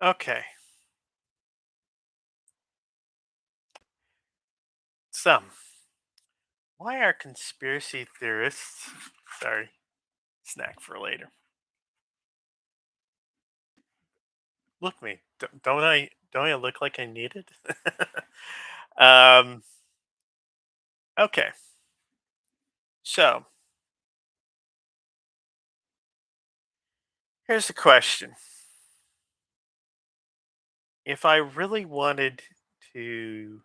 Okay. So, why are conspiracy theorists? Sorry, snack for later. Look me. Don't I? Don't I look like I need it? um. Okay. So here's the question: if I really wanted to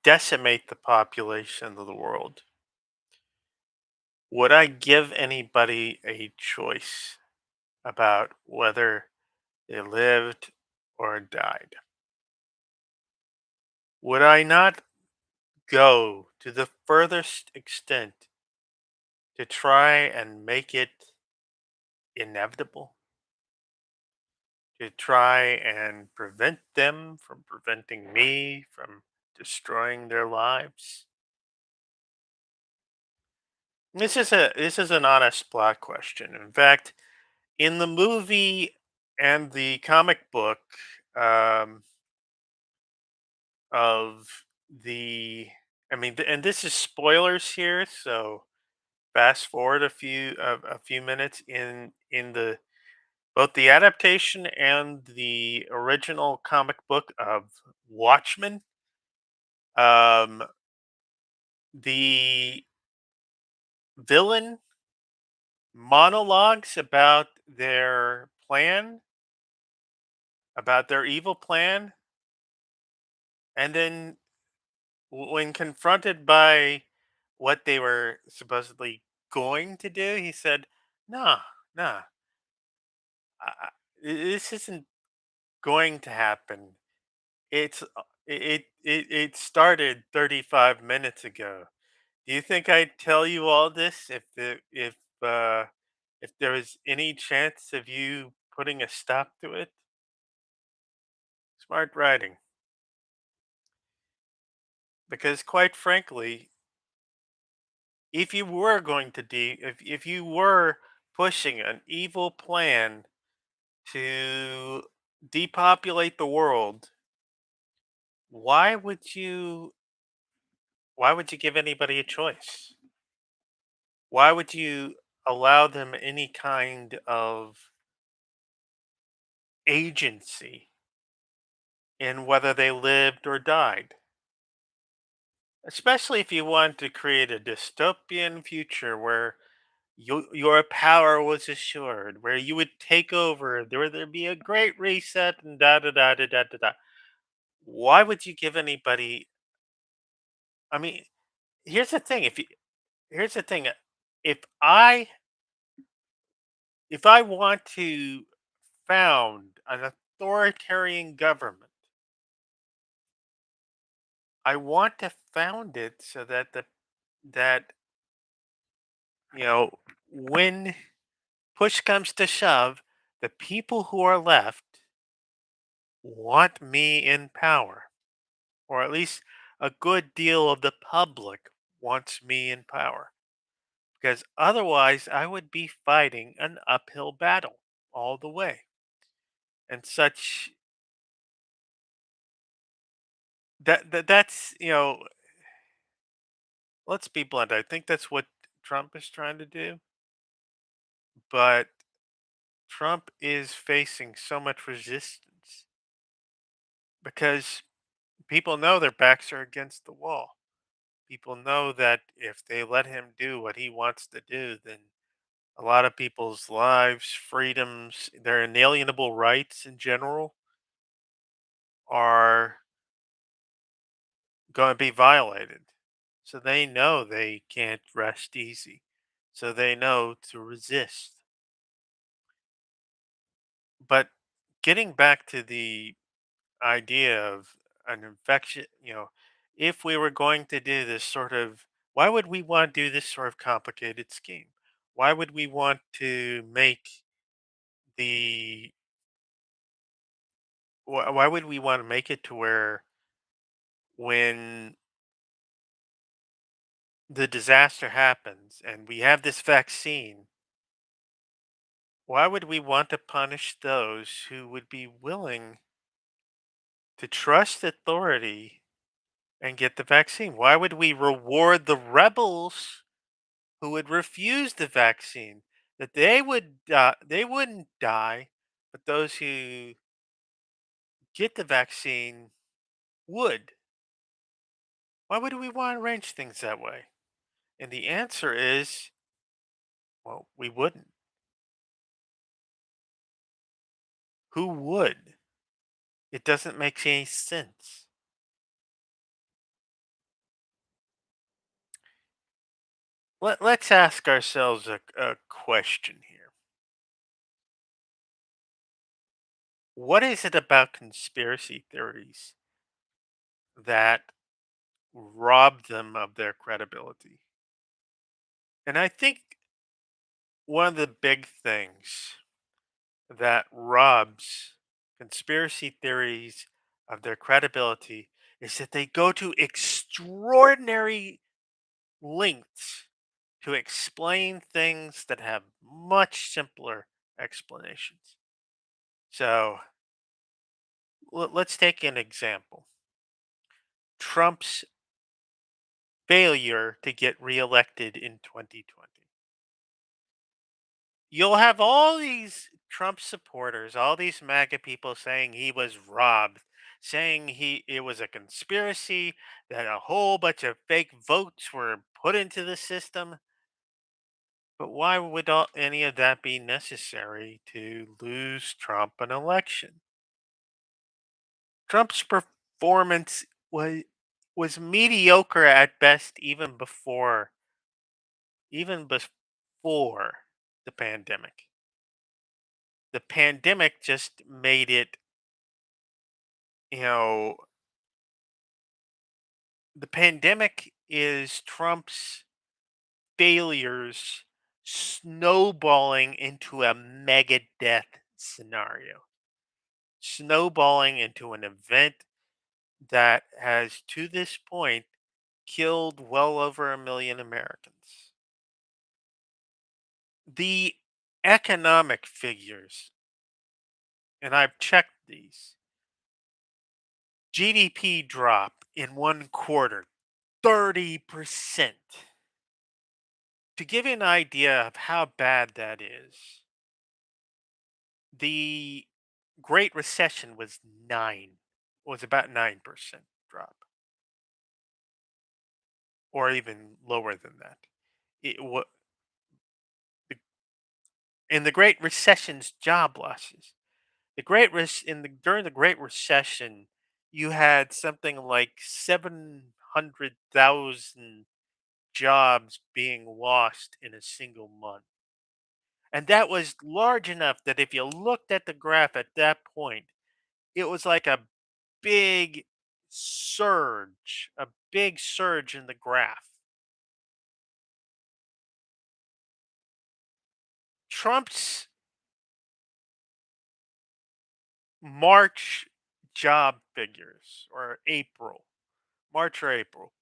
decimate the population of the world, would I give anybody a choice about whether they lived or died? Would I not go to the furthest extent to try and make it inevitable, to try and prevent them from preventing me from destroying their lives? This is an honest plot question. In fact, in the movie and the comic book um, of the, I mean, and this is spoilers here, so fast forward a few minutes in the both the adaptation and the original comic book of Watchmen. Um, the villain monologues about their evil plan, and then when confronted by what they were supposedly going to do, he said, "Nah, nah, this isn't going to happen. It started 35 minutes ago. Do you think I'd tell you all this if there was any chance of you putting a stop to it?" Smart writing, because quite frankly, if you were pushing an evil plan to depopulate the world, why would you why would you give anybody a choice? Why would you allow them any kind of agency in whether they lived or died? Especially if you want to create a dystopian future where your power was assured, where you would take over, there'd be a great reset, and da da da da da da da. Why would you give anybody? I mean, here's the thing. Here's the thing. If I if I want to found an authoritarian government, I want to found it so that that you know when push comes to shove, the people who are left want me in power, or at least a good deal of the public wants me in power. Because otherwise, I would be fighting an uphill battle all the way. And such that's let's be blunt. I think that's what Trump is trying to do, but Trump is facing so much resistance because people know their backs are against the wall. People know that if they let him do what he wants to do, then a lot of people's lives, freedoms, their inalienable rights in general are going to be violated. So they know they can't rest easy. So they know to resist. But getting back to the idea of an infection, if we were going to do this sort of, why would we want to do this sort of complicated scheme? Why would we want to make the, why would we want to make it to where when the disaster happens and we have this vaccine, Why would we want to punish those who would be willing to trust authority and get the vaccine? Why would we reward the rebels who would refuse the vaccine? That they wouldn't die, but those who get the vaccine would. Why would we want to arrange things that way? And the answer is, well, we wouldn't. Who would? It doesn't make any sense. Let's ask ourselves a question here. What is it about conspiracy theories that rob them of their credibility? And I think one of the big things that robs conspiracy theories of their credibility is that they go to extraordinary lengths to explain things that have much simpler explanations. So let's take an example: Trump's failure to get reelected in 2020. You'll have all these Trump supporters, all these MAGA people saying he was robbed, saying it was a conspiracy, that a whole bunch of fake votes were put into the system. But why would any of that be necessary to lose Trump an election? Trump's performance was mediocre at best even before the pandemic. The pandemic just made it, you know, the pandemic is Trump's failures snowballing into a mega death scenario, snowballing into an event that has to this point killed well over 1 million Americans. The economic figures, and I've checked these, GDP drop in 1 quarter 30%. To give you an idea of how bad that is, the Great Recession was about 9% drop, or even lower than that. It was in the Great Recession's job losses. During the Great Recession, you had something like 700,000 jobs being lost in a single month. And that was large enough that if you looked at the graph at that point, it was like big a big surge in the graph. Trump's March job figures, or March or April,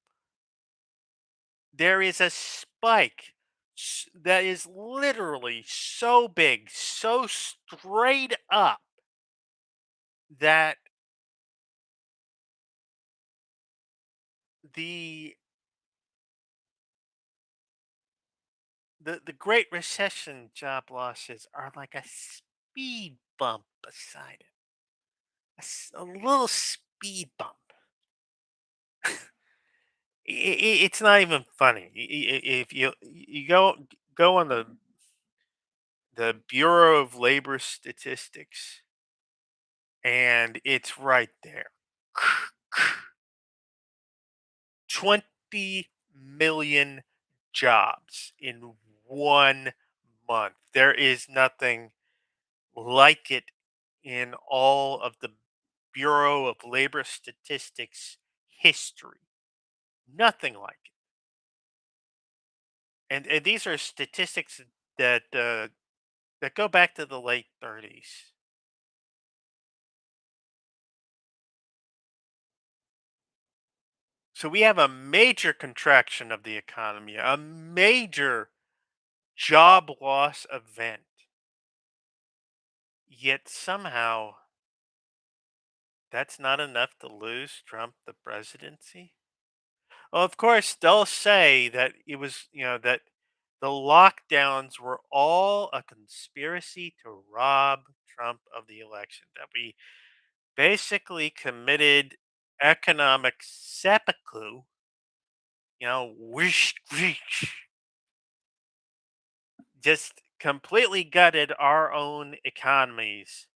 there is a spike that is literally so big, so straight up, that the the Great Recession job losses are like a speed bump beside it, a little speed bump. It's not even funny. If you go on the Bureau of Labor Statistics, and it's right there. 20 million jobs in 1 month. There is nothing like it in all of the Bureau of Labor Statistics history. Nothing like it. And these are statistics that that go back to the late 30s. So we have a major contraction of the economy, a major job loss event. Yet somehow that's not enough to lose Trump the presidency. Well, of course, they'll say that it was, that the lockdowns were all a conspiracy to rob Trump of the election, that we basically committed economic seppuku, whoosh, whoosh, just completely gutted our own economies,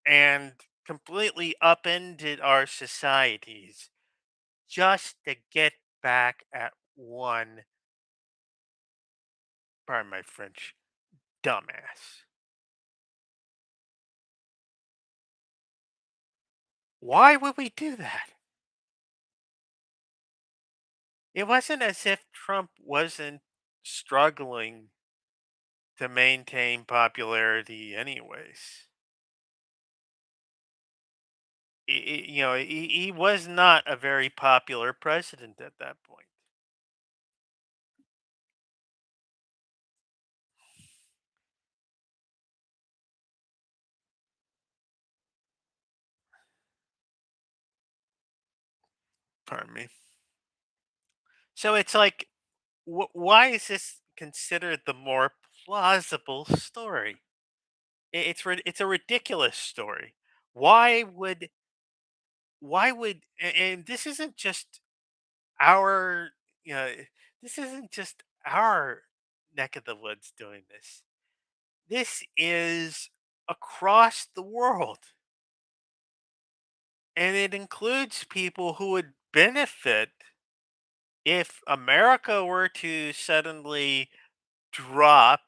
and completely upended our societies just to get back at one, pardon my French, dumbass. Why would we do that? It wasn't as if Trump wasn't struggling to maintain popularity, anyways. He was not a very popular president at that point. Pardon me. So it's like, why is this considered the more plausible story? It's a ridiculous story. Why would and this isn't just our, you know this isn't just our neck of the woods doing this. This is across the world, and it includes people who would benefit if America were to suddenly drop,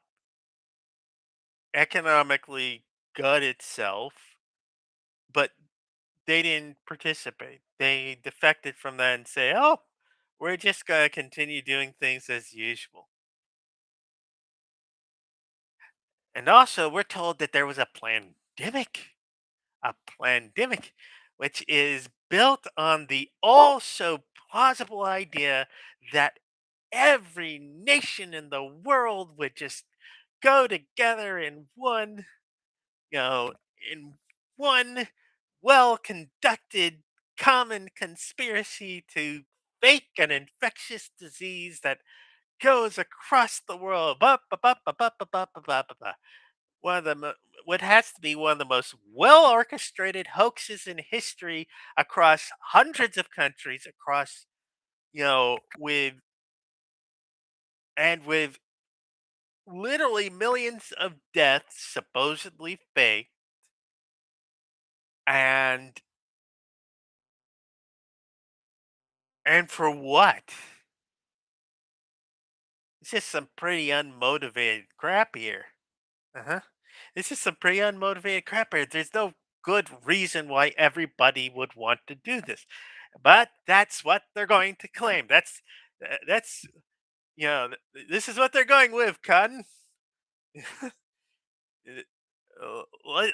economically gut itself, but they didn't participate. They defected from that and say, "Oh, we're just going to continue doing things as usual." And also, we're told that there was a pandemic, which is built on the also plausible idea that every nation in the world would just go together in one, you know, in one well conducted common conspiracy to fake an infectious disease that goes across the world. Ba, ba, ba, ba, ba, ba, ba, ba, ba, ba, ba. One of the what has to be one of the most well orchestrated hoaxes in history across hundreds of countries, across, with with literally millions of deaths supposedly fake, and for what? It's just some pretty unmotivated crap here. Uh-huh. This is some pretty unmotivated crap here. There's no good reason why everybody would want to do this. But that's what they're going to claim. That's this is what they're going with, Cotton.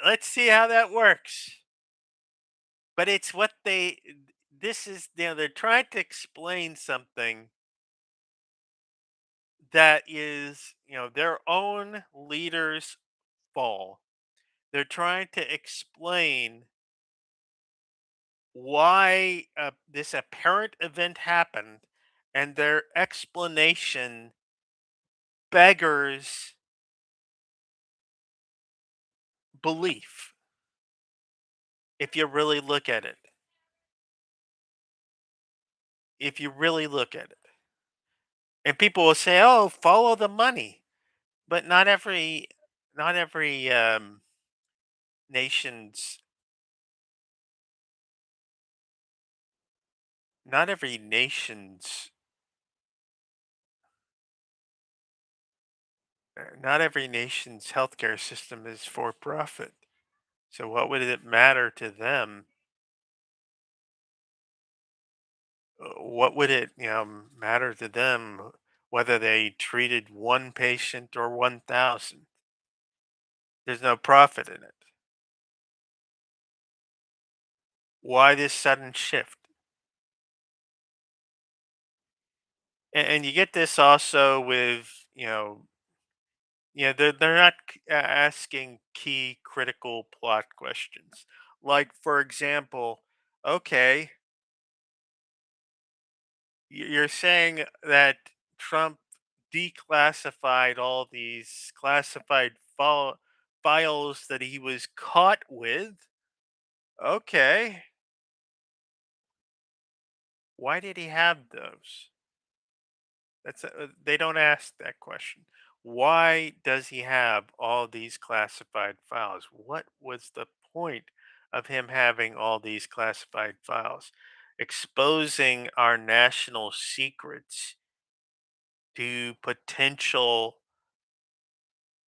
Let's see how that works. But it's what they this is they're trying to explain something that is, their own leaders' fall. They're trying to explain why this apparent event happened, and their explanation beggars belief if you really look at it. If you really look at it. And people will say, "Oh, follow the money." But not every nation's not every nation's not every nation's healthcare system is for profit. So what would it matter to them? What would it, matter to them whether they treated one patient or 1,000? There's no profit in it. Why this sudden shift? And you get this also with, Yeah, they're not asking key critical plot questions. Like, for example, okay, you're saying that Trump declassified all these classified files that he was caught with. Okay, why did he have those? They don't ask that question. Why does he have all these classified files? What was the point of him having all these classified files? Exposing our national secrets to potential,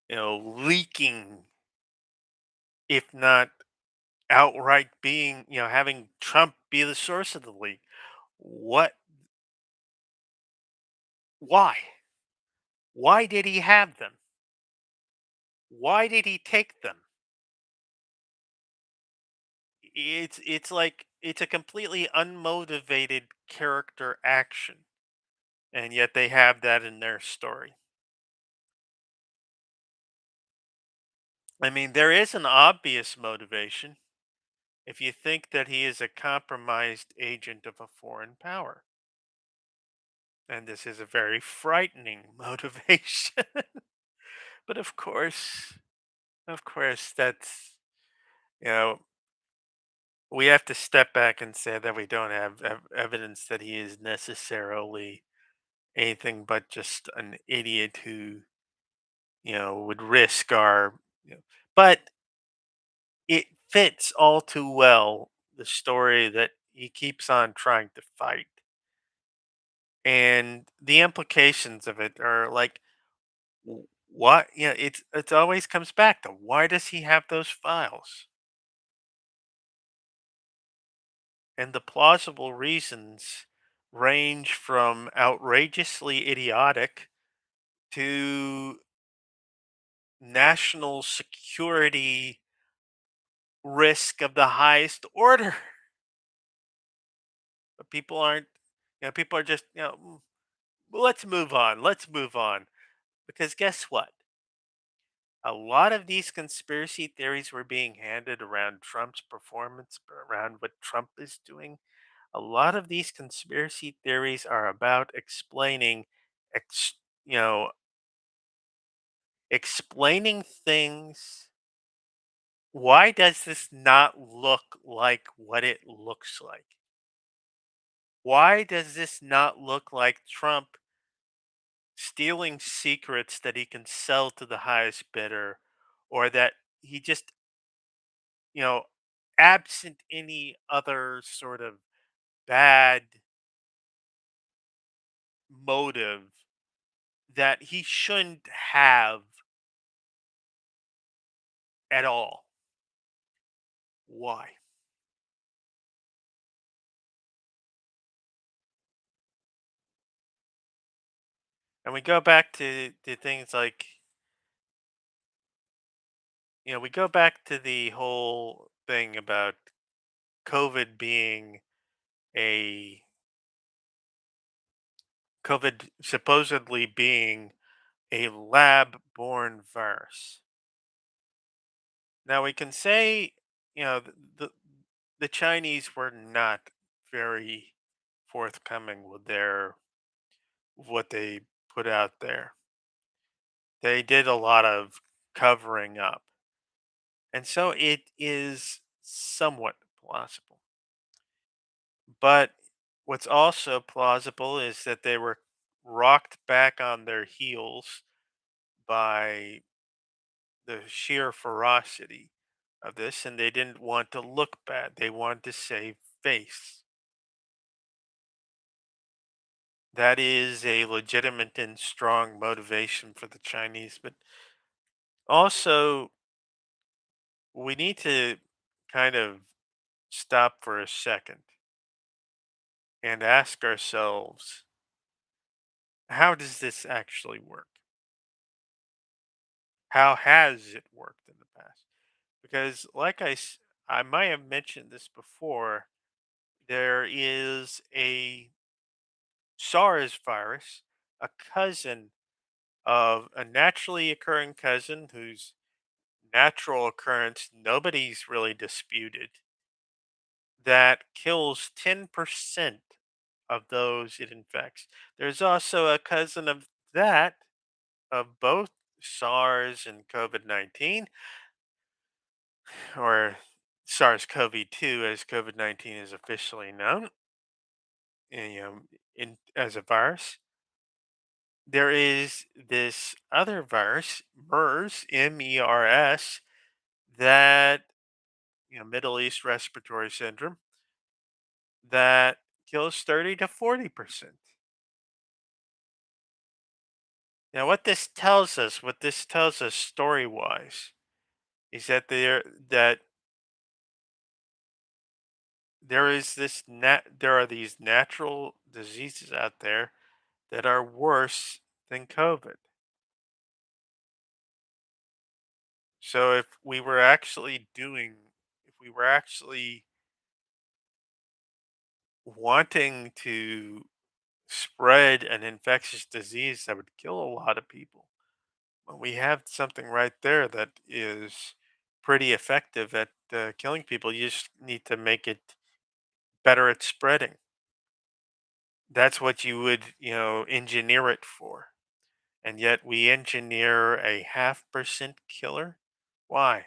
leaking, if not outright being, having Trump be the source of the leak. What? Why? Why did he have them? Why did he take them? It's like it's a completely unmotivated character action, and yet they have that in their story. I mean, there is an obvious motivation if you think that he is a compromised agent of a foreign power, and this is a very frightening motivation. But of course, that's, you know we have to step back and say that we don't have evidence that he is necessarily anything but just an idiot who, would risk our, but it fits all too well the story that he keeps on trying to fight. And the implications of it are like, what, it's always comes back to why does he have those files? And the plausible reasons range from outrageously idiotic to national security risk of the highest order. But people are just, let's move on. Let's move on. Because guess what? A lot of these conspiracy theories were being handed around Trump's performance, around what Trump is doing. A lot of these conspiracy theories are about explaining, ex, you know, explaining things. Why does this not look like what it looks like? Why does this not look like Trump stealing secrets that he can sell to the highest bidder, or that he just, you know, absent any other sort of bad motive, that he shouldn't have at all? Why? And we go back to things like, we go back to the whole thing about COVID being a COVID supposedly being a lab born virus. Now we can say, the the Chinese were not very forthcoming with their what they put out there. They did a lot of covering up. And so it is somewhat plausible. But what's also plausible is that they were rocked back on their heels by the sheer ferocity of this, and they didn't want to look bad. They wanted to save face. That is a legitimate and strong motivation for the Chinese. But also, we need to kind of stop for a second and ask ourselves, how does this actually work? How has it worked in the past? Because, like I might have mentioned this before, there is a SARS virus, a cousin of a naturally occurring cousin whose natural occurrence nobody's really disputed that kills 10% of those it infects. There's also a cousin of that, of both SARS and COVID 19, or SARS-CoV-2 as COVID 19 is officially known, as a virus. There is this other virus, MERS, MERS, that, Middle East respiratory syndrome, that kills 30 to 40%. Now, what this tells us story wise, is that there are these natural diseases out there that are worse than COVID. So if we were actually wanting to spread an infectious disease that would kill a lot of people, well, we have something right there that is pretty effective at killing people. You just need to make it better at spreading. That's what you would, engineer it for. And yet we engineer a half percent killer. Why?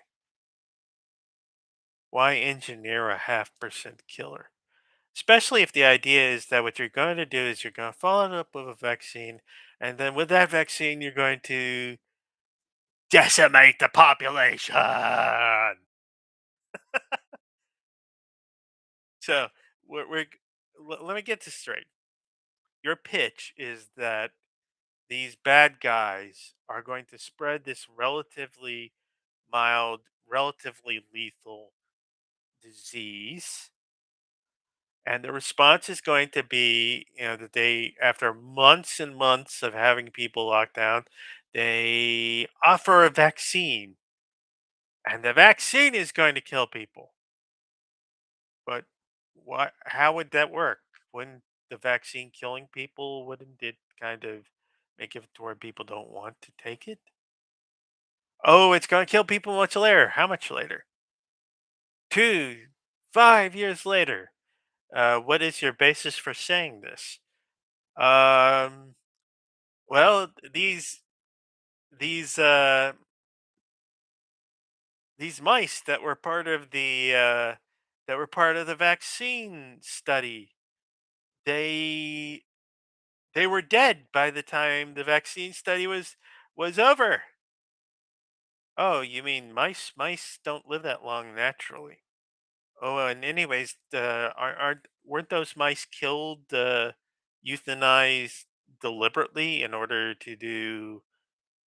Why engineer a half percent killer? Especially if the idea is that what you're going to do is you're going to follow it up with a vaccine, and then with that vaccine, you're going to decimate the population. So, let me get this straight. Your pitch is that these bad guys are going to spread this relatively mild, relatively lethal disease. And the response is going to be, that they, after months and months of having people locked down, they offer a vaccine. And the vaccine is going to kill people. But how would that work? Wouldn't the vaccine killing people, wouldn't it kind of make it to where people don't want to take it? Oh, it's going to kill people much later. How much later? 2, 5 years later. What is your basis for saying this? Um, well, these uh, these mice that were part of the vaccine study, they they were dead by the time the vaccine study was over. Oh, you mean mice? Mice don't live that long naturally. Oh, and anyways, aren't weren't those mice killed, euthanized deliberately in order to do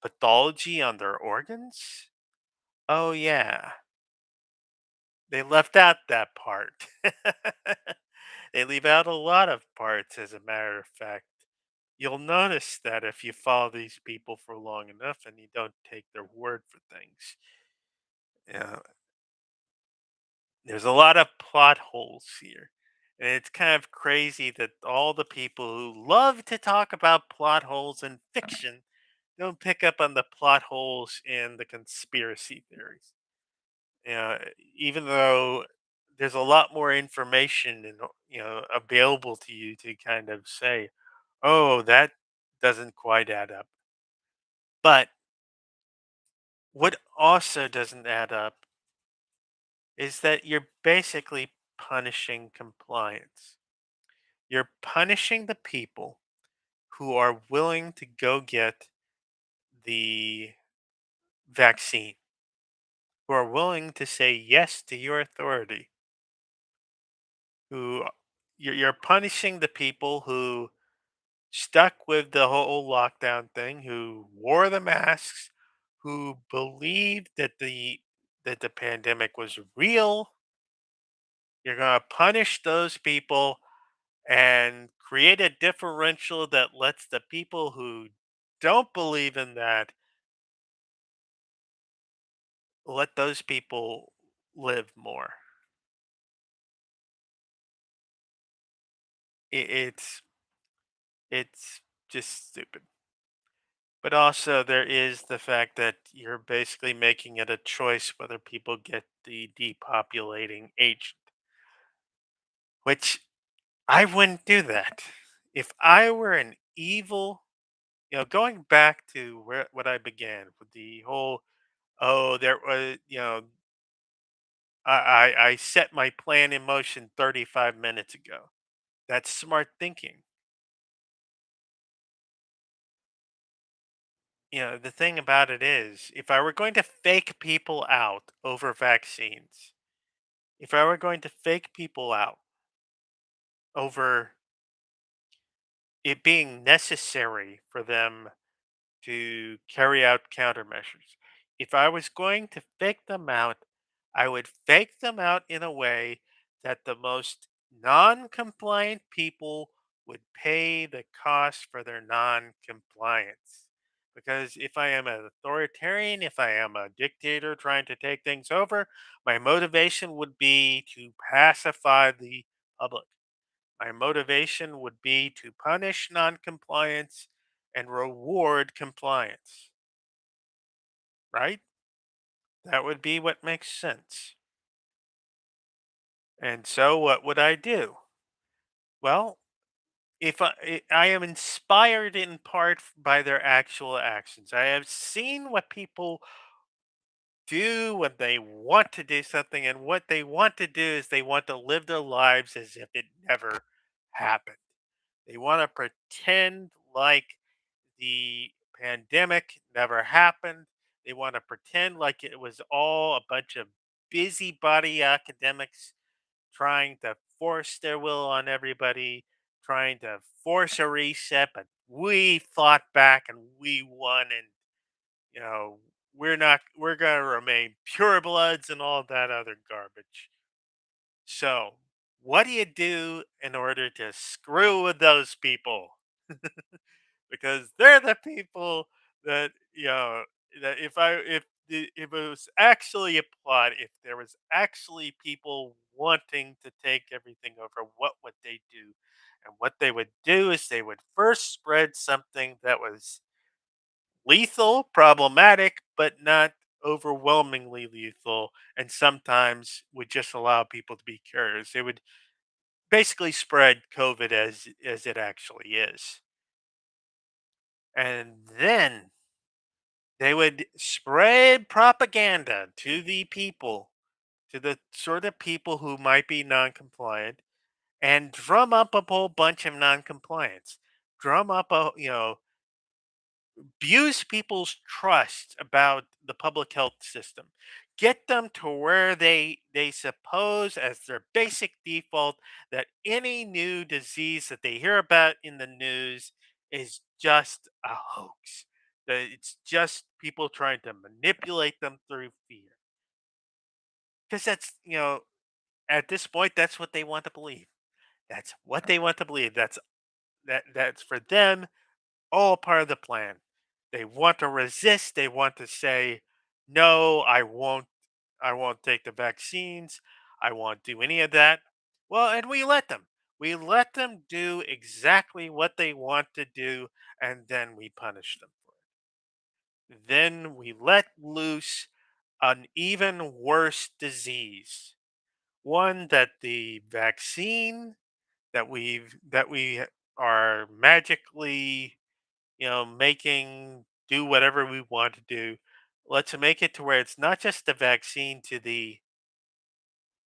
pathology on their organs? Oh yeah, they left out that part. They leave out a lot of parts, as a matter of fact. You'll notice that if you follow these people for long enough and you don't take their word for things. Yeah, there's a lot of plot holes here. And it's kind of crazy that all the people who love to talk about plot holes in fiction don't pick up on the plot holes in the conspiracy theories. Yeah, even though there's a lot more information and, available to you to kind of say, "Oh, that doesn't quite add up." But what also doesn't add up is that you're basically punishing compliance. You're punishing the people who are willing to go get the vaccine, who are willing to say yes to your authority, who you're punishing the people who stuck with the whole lockdown thing, who wore the masks, who believed that the pandemic was real. You're going to punish those people and create a differential that lets the people who don't believe in that, let those people live more. It's it's just stupid. But also, there is the fact that you're basically making it a choice whether people get the depopulating agent, which I wouldn't do that. If I were an evil, going back to where what I began with the whole, oh, there was, I set my plan in motion 35 minutes ago. That's smart thinking. The thing about it is, if I were going to fake people out over vaccines, if I were going to fake people out over it being necessary for them to carry out countermeasures, if I was going to fake them out, I would fake them out in a way that the most non compliant people would pay the cost for their non compliance. Because if I am an authoritarian, if I am a dictator trying to take things over, my motivation would be to pacify the public. My motivation would be to punish noncompliance and reward compliance, right? That would be what makes sense. And so, what would I do? Well, if I am inspired in part by their actual actions, I have seen what people do when they want to do something, and what they want to do is they want to live their lives as if it never happened. They want to pretend like the pandemic never happened. They want to pretend like it was all a bunch of busybody academics trying to force their will on everybody, trying to force a reset, but we fought back and we won, and you know we're gonna remain purebloods and all that other garbage. So, what do you do in order to screw with those people? Because they're the people that that if it was actually applied, if there was actually people wanting to take everything over, what would they do? And what they would do is they would first spread something that was lethal, problematic, but not overwhelmingly lethal, and sometimes would just allow people to be curious. They would basically spread COVID as it actually is. And then they would spread propaganda to the people, to the sort of people who might be non-compliant, and drum up a whole bunch of non-compliance. Drum up abuse people's trust about the public health system. Get them to where they suppose as their basic default that any new disease that they hear about in the news is just a hoax. That it's just people trying to manipulate them through fear. Because that's, at this point that's what they want to believe. That's what they want to believe. That's for them all part of the plan. They want to resist. They want to say, "No, I won't take the vaccines. I won't do any of that." Well, and we let them. We let them do exactly what they want to do, and then we punish them for it. Then we let loose an even worse disease, one that the vaccine that we are magically making do whatever we want to do. Let's make it to where it's not just the vaccine to the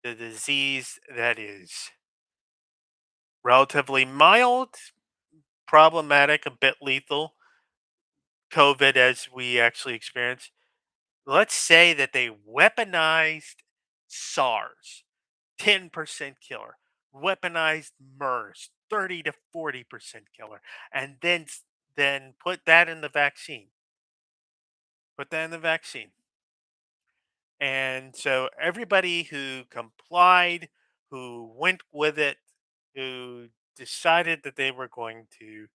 disease that is relatively mild, problematic, a bit lethal, COVID as we actually experience. Let's say that they weaponized SARS, 10% killer, weaponized MERS, 30 to 40% killer, and then put that in the vaccine. Put that in the vaccine. And so everybody who complied, who went with it, who decided that they were going to,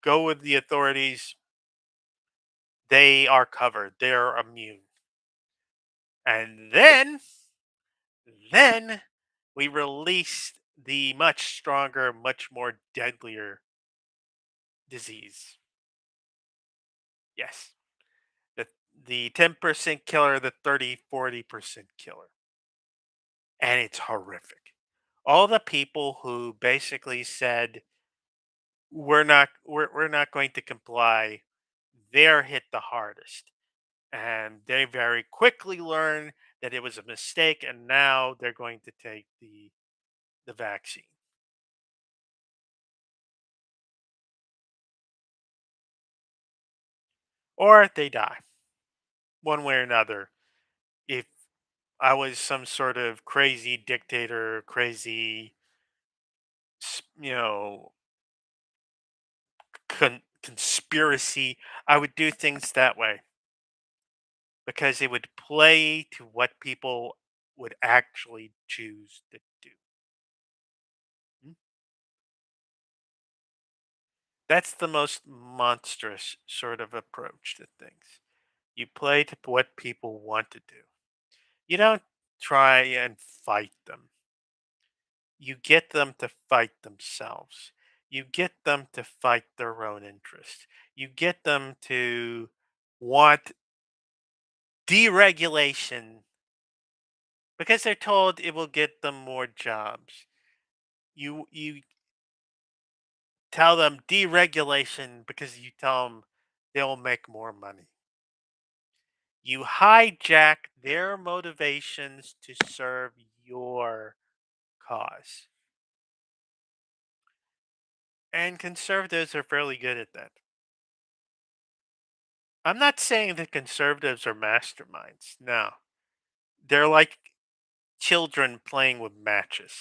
go with the authorities, they are covered. They're immune. And then we release the much stronger, much more deadlier disease. Yes. The the 10% killer, the 30-40% killer. And it's horrific. All the people who basically said we're not going to comply, they're hit the hardest. And they very quickly learn that it was a mistake and now they're going to take the vaccine. Or they die one way or another. If I was some sort of crazy dictator, crazy, you know, conspiracy, I would do things that way because it would play to what people would actually choose to do. Mm. That's the most monstrous sort of approach to things. You play to what people want to do. You don't try and fight them. You get them to fight themselves. You get them to fight their own interests. You get them to want deregulation because they're told it will get them more jobs. You tell them deregulation because you tell them they'll make more money. You hijack their motivations to serve your cause. And conservatives are fairly good at that. I'm not saying that conservatives are masterminds. No. They're like children playing with matches.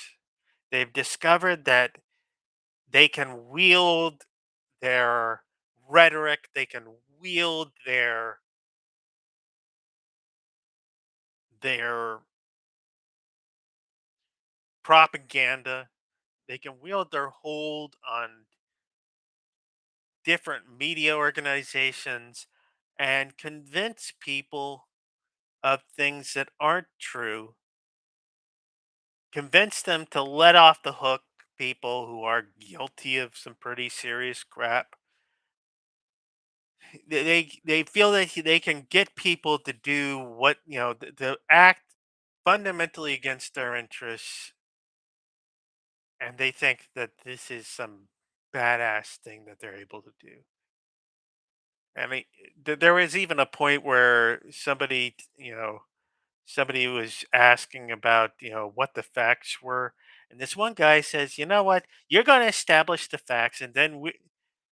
They've discovered that they can wield their rhetoric, they can wield their propaganda, they can wield their hold on different media organizations and convince people of things that aren't true, convince them to let off the hook people who are guilty of some pretty serious crap. They feel that they can get people to do what to act fundamentally against their interests, and they think that this is some badass thing that they're able to do. I mean, there was even a point where somebody was asking about what the facts were, and this one guy says, you know what, you're going to establish the facts, and then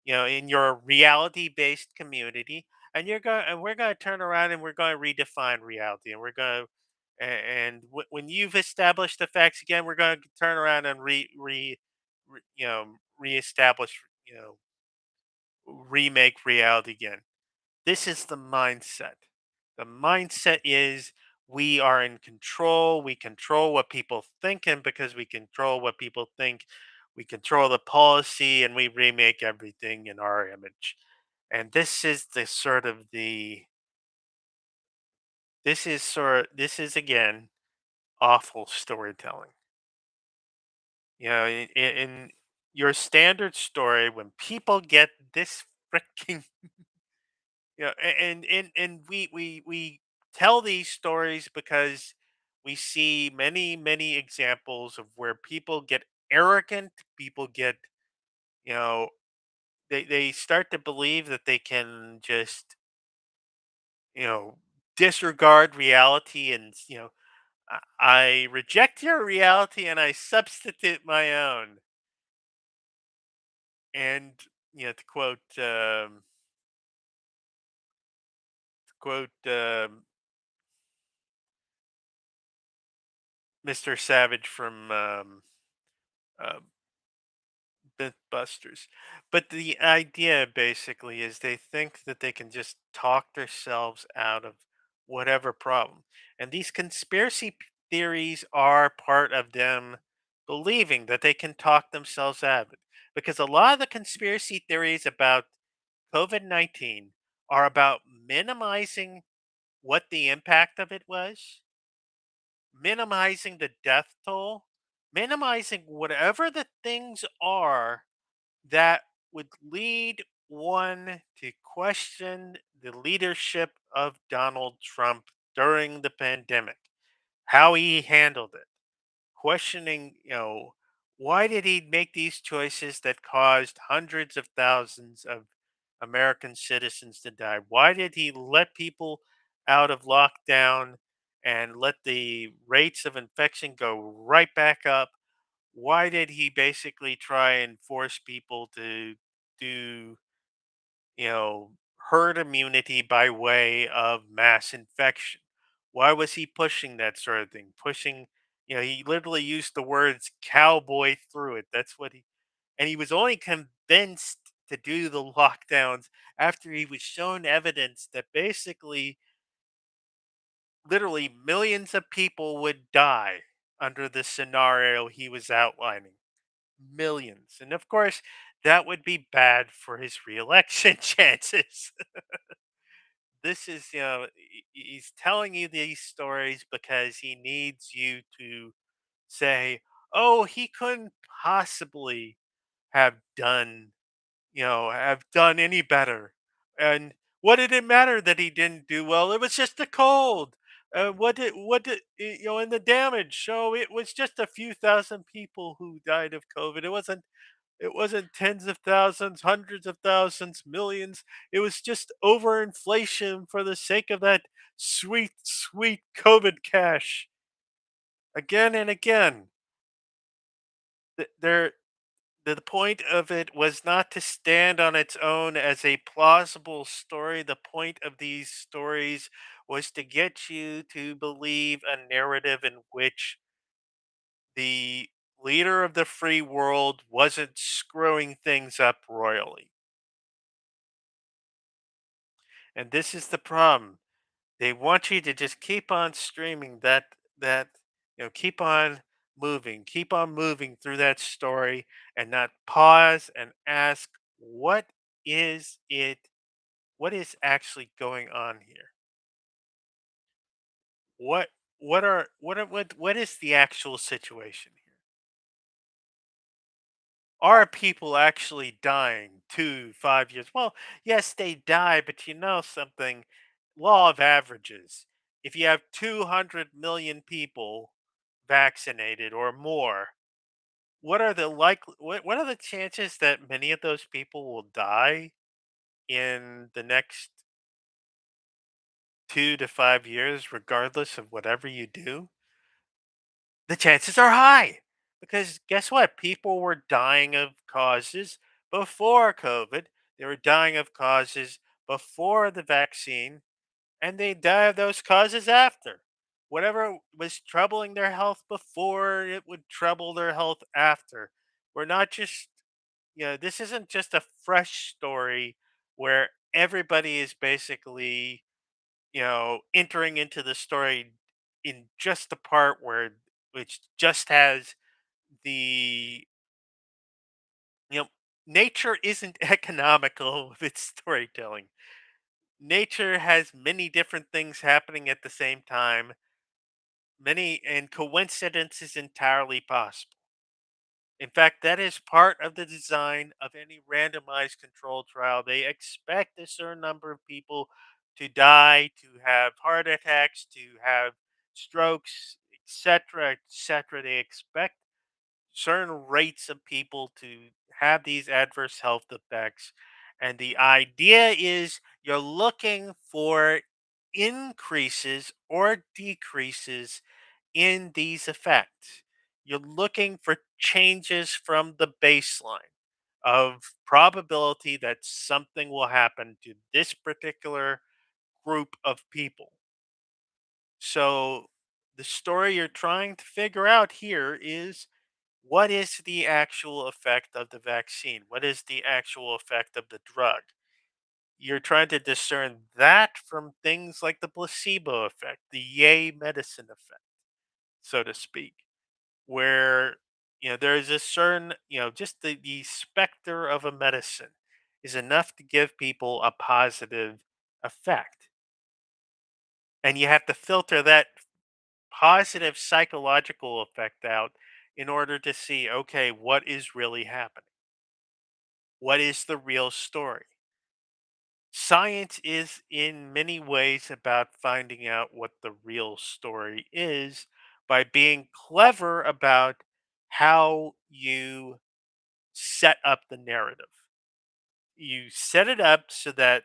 in your reality based community, and we're going to turn around and we're going to redefine reality, and we're going to when you've established the facts again, we're going to turn around and reestablish, you know remake reality again. This is the mindset. The mindset is we are in control. We control what people think, and because we control what people think, we control the policy, and we remake everything in our image. And this is again awful storytelling. In your standard story, when people get this freaking and we tell these stories because we see many examples of where people get arrogant, people get, you know, they start to believe that they can just, you know, disregard reality and, I reject your reality and I substitute my own. And, to quote Mr. Savage from uh, Mythbusters. But the idea basically is they think that they can just talk themselves out of whatever problem. And these theories are part of them believing that they can talk themselves out of it. Because a lot of the conspiracy theories about COVID-19 are about minimizing what the impact of it was, minimizing the death toll, minimizing whatever the things are that would lead one to question the leadership of Donald Trump during the pandemic, how he handled it, questioning, why did he make these choices that caused hundreds of thousands of American citizens to die? Why did he let people out of lockdown and let the rates of infection go right back up? Why did he basically try and force people to do, you know, herd immunity by way of mass infection? Why was he pushing that sort of thing? Pushing, he literally used the words cowboy through it. That's what and he was only convinced to do the lockdowns after he was shown evidence that basically, literally, millions of people would die under the scenario he was outlining. Millions. And of course, that would be bad for his reelection chances. This is, he's telling you these stories because he needs you to say, oh, he couldn't possibly have done, have done any better. And what did it matter that he didn't do well? It was just a cold. And the damage? So it was just a few thousand people who died of COVID. It wasn't tens of thousands, hundreds of thousands, millions. It was just overinflation for the sake of that sweet, sweet COVID cash. Again and again. There, the point of it was not to stand on its own as a plausible story. The point of these stories was to get you to believe a narrative in which the leader of the free world wasn't screwing things up royally. And this is the problem. They want you to just keep on streaming that keep on moving through that story and not pause and ask, what is it what is actually going on here? What what is the actual situation here? Are people actually dying 2 5 years? Well, yes, they die, but you know something, law of averages. If you have 200 million people vaccinated or more, what are the chances that many of those people will die in the next 2 to 5 years, regardless of whatever you do? The chances are high because guess what? People were dying of causes before COVID. They were dying of causes before the vaccine, and they die of those causes after. Whatever was troubling their health before, it would trouble their health after. We're not just, this isn't just a fresh story where everybody is basically, entering into the story in just the part which just has the, you know, nature isn't economical with its storytelling. Nature has many different things happening at the same time, and coincidence is entirely possible. In fact, that is part of the design of any randomized control trial. They expect a certain number of people to die, to have heart attacks, to have strokes, etc., etc. They expect certain rates of people to have these adverse health effects. And the idea is you're looking for increases or decreases in these effects. You're looking for changes from the baseline of probability that something will happen to this particular group of people. So the story you're trying to figure out here is, what is the actual effect of the vaccine? What is the actual effect of the drug? You're trying to discern that from things like the placebo effect, the yay medicine effect, so to speak, where there's a certain, just the specter of a medicine is enough to give people a positive effect. And you have to filter that positive psychological effect out in order to see, okay, what is really happening? What is the real story? Science is in many ways about finding out what the real story is by being clever about how you set up the narrative. You set it up so that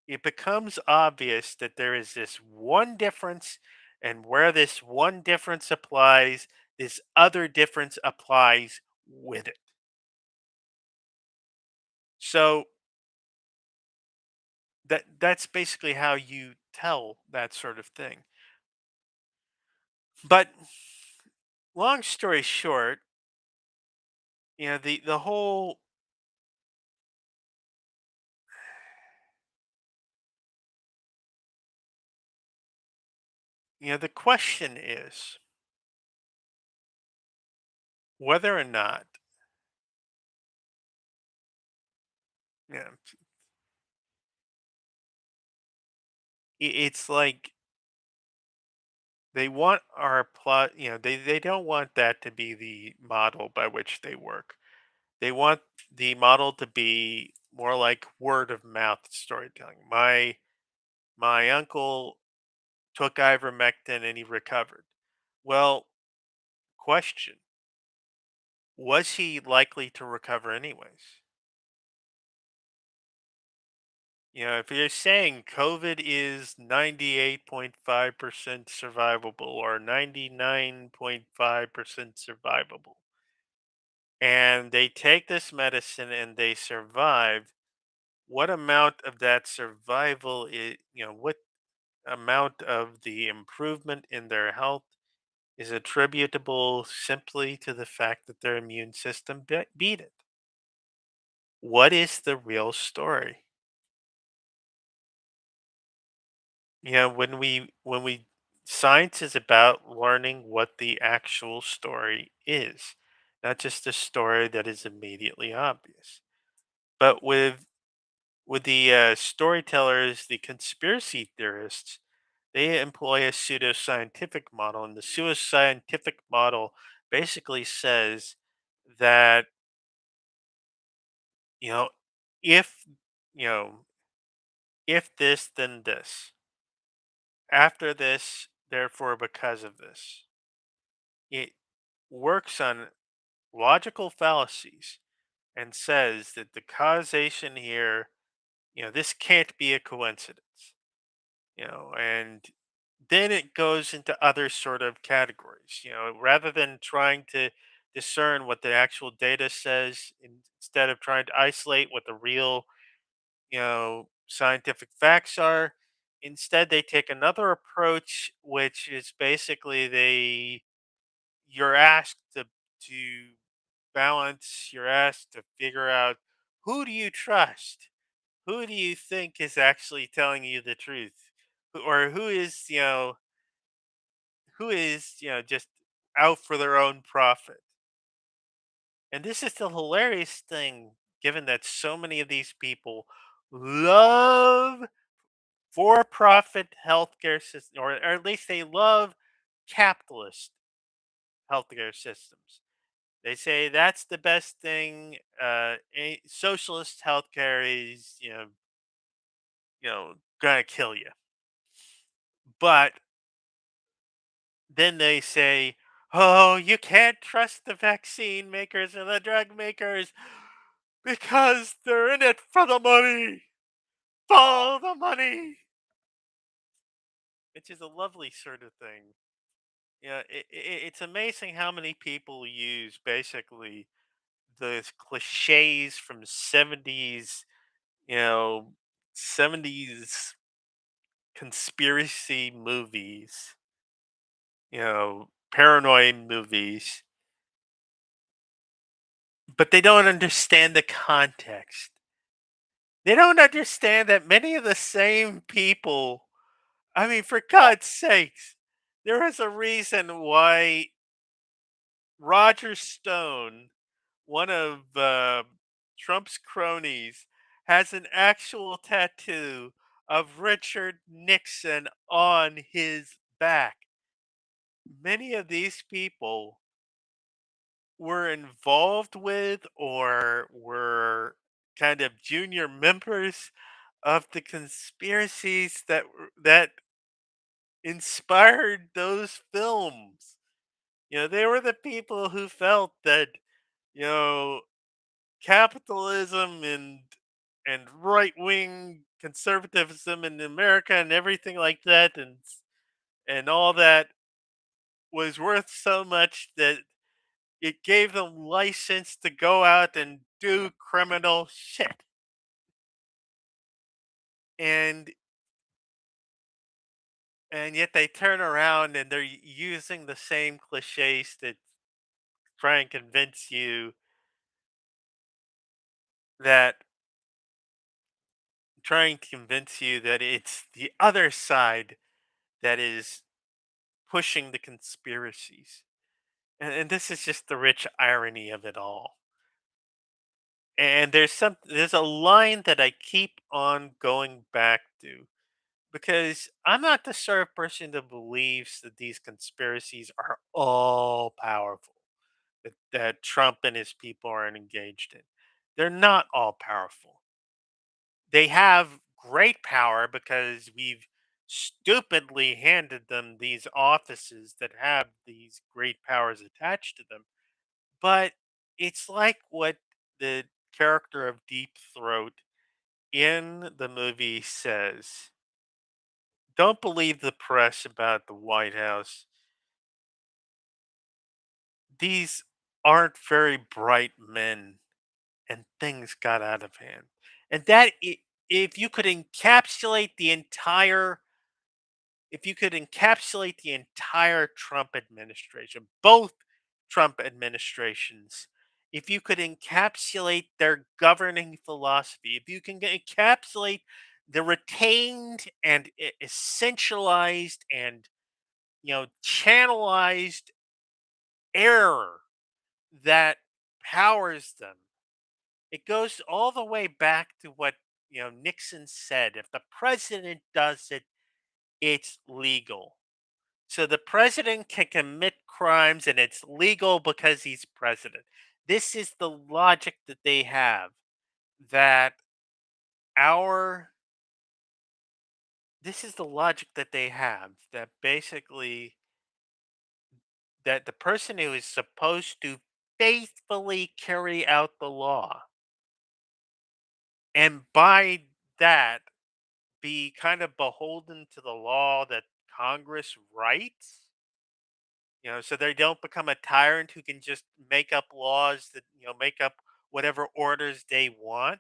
it becomes obvious that there is this one difference, and where this one difference applies, this other difference applies with it. So that's basically how you tell that sort of thing. But long story short, the whole, the question is whether or not, you know, it's like they want our plot, they don't want that to be the model by which they work. They want the model to be more like word of mouth storytelling. My uncle took ivermectin and he recovered. Well, question, was he likely to recover anyways? If you're saying COVID is 98.5% survivable or 99.5% survivable, and they take this medicine and they survive, what amount of that survival is, what amount of the improvement in their health is attributable simply to the fact that their immune system beat it? What is the real story? When we science is about learning what the actual story is, not just a story that is immediately obvious. But with the storytellers, the conspiracy theorists, they employ a pseudoscientific model, and the pseudoscientific model basically says that, you know if you know if this, then this, after this, therefore because of this. It works on logical fallacies and says that the causation here, this can't be a coincidence, and then it goes into other sort of categories, rather than trying to discern what the actual data says, instead of trying to isolate what the real, scientific facts are. Instead, they take another approach, which is basically you're asked to balance, you're asked to figure out, who do you trust? Who do you think is actually telling you the truth? Or who is just out for their own profit? And this is the hilarious thing, given that so many of these people love for-profit healthcare system, or at least they love capitalist healthcare systems. They say that's the best thing. Socialist healthcare is, gonna kill you. But then they say, "Oh, you can't trust the vaccine makers or the drug makers because they're in it for the money. Follow the money," which is a lovely sort of thing. It's amazing how many people use basically the cliches from 70s, you know, 70s conspiracy movies, paranoid movies, but they don't understand the context. They don't understand that many of the same people, I mean, for God's sakes, there is a reason why Roger Stone, one of Trump's cronies, has an actual tattoo of Richard Nixon on his back. Many of these people were involved with or were kind of junior members of the conspiracies that inspired those films. They were the people who felt that, you know, capitalism and right wing conservatism in America and everything like that, and all that was worth so much that it gave them license to go out and do criminal shit. And yet they turn around and they're using the same cliches to try and convince you that it's the other side that is pushing the conspiracies. And this is just the rich irony of it all. And there's a line that I keep on going back to, because I'm not the sort of person that believes that these conspiracies are all powerful, that Trump and his people are engaged in. They're not all powerful. They have great power because we've stupidly handed them these offices that have these great powers attached to them. But it's like what the character of Deep Throat in the movie says: don't believe the press about the White House. These aren't very bright men, and things got out of hand. And if you could encapsulate the entire Trump administration, both Trump administrations, if you could encapsulate their governing philosophy, if you can encapsulate the retained and essentialized and channelized error that powers them, it goes all the way back to what Nixon said: if the president does it, it's legal. So the president can commit crimes and it's legal because he's president. This is the logic that they have, that our this is the logic that they have, that basically that the person who is supposed to faithfully carry out the law, and by that be kind of beholden to the law that Congress writes, so they don't become a tyrant who can just make up laws that, make up whatever orders they want.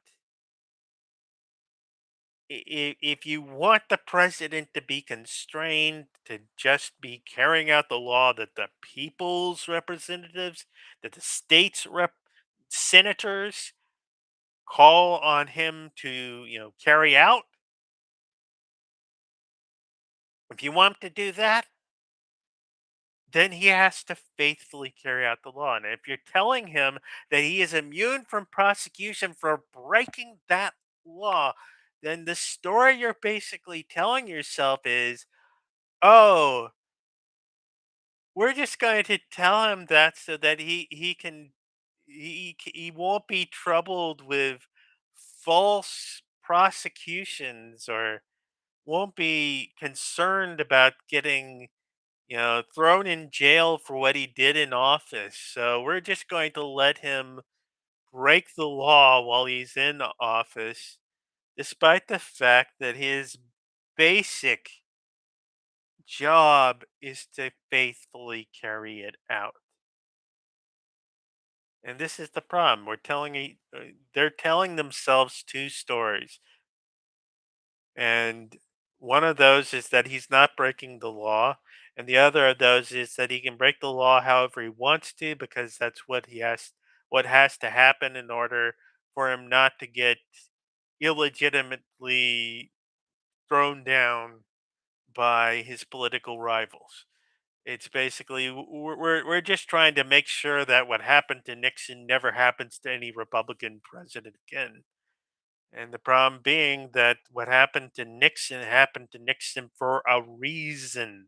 If you want the president to be constrained to just be carrying out the law that the people's representatives, that the senators call on him to, carry out, if you want him to do that, then he has to faithfully carry out the law. And if you're telling him that he is immune from prosecution for breaking that law, then the story you're basically telling yourself is, oh, we're just going to tell him that so that he can he won't be troubled with false prosecutions, or won't be concerned about getting thrown in jail for what he did in office. So we're just going to let him break the law while he's in office, despite the fact that his basic job is to faithfully carry it out. And this is the problem. They're telling themselves two stories. And one of those is that he's not breaking the law, and the other of those is that he can break the law however he wants to, because that's what has to happen in order for him not to get illegitimately thrown down by his political rivals. It's basically, we're just trying to make sure that what happened to Nixon never happens to any Republican president again. And the problem being that what happened to Nixon for a reason.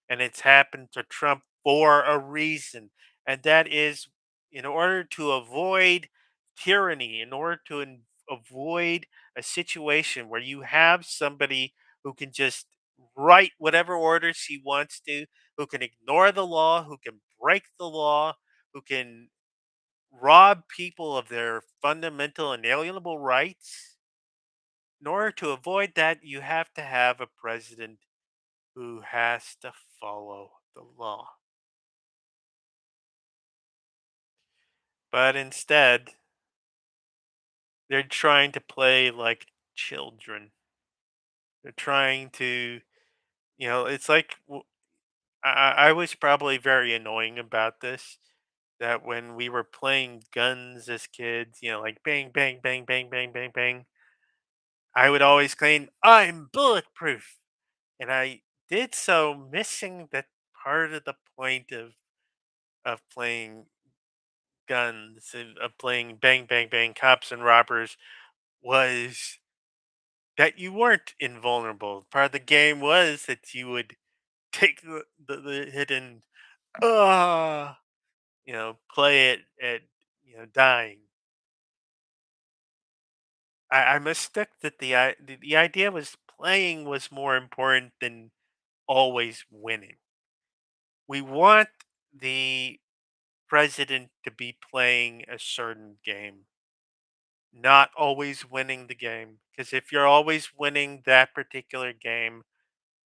And it's happened to Trump for a reason. And that is, in order to avoid tyranny, in order to avoid a situation where you have somebody who can just write whatever orders he wants to, who can ignore the law, who can break the law, who can rob people of their fundamental inalienable rights. In order to avoid that, you have to have a president who has to follow the law. But instead, they're trying to play like children. They're trying to, it's like I was probably very annoying about this. That when we were playing guns as kids, like bang, bang, bang, bang, bang, bang, bang, I would always claim, I'm bulletproof. And I did so missing that part of the point of playing guns and of playing bang, bang, bang, cops and robbers was that you weren't invulnerable. Part of the game was that you would take the hit and uh, play it at dying. I mistook that the idea was playing was more important than always winning. We want the president to be playing a certain game, not always winning the game. Because if you're always winning that particular game,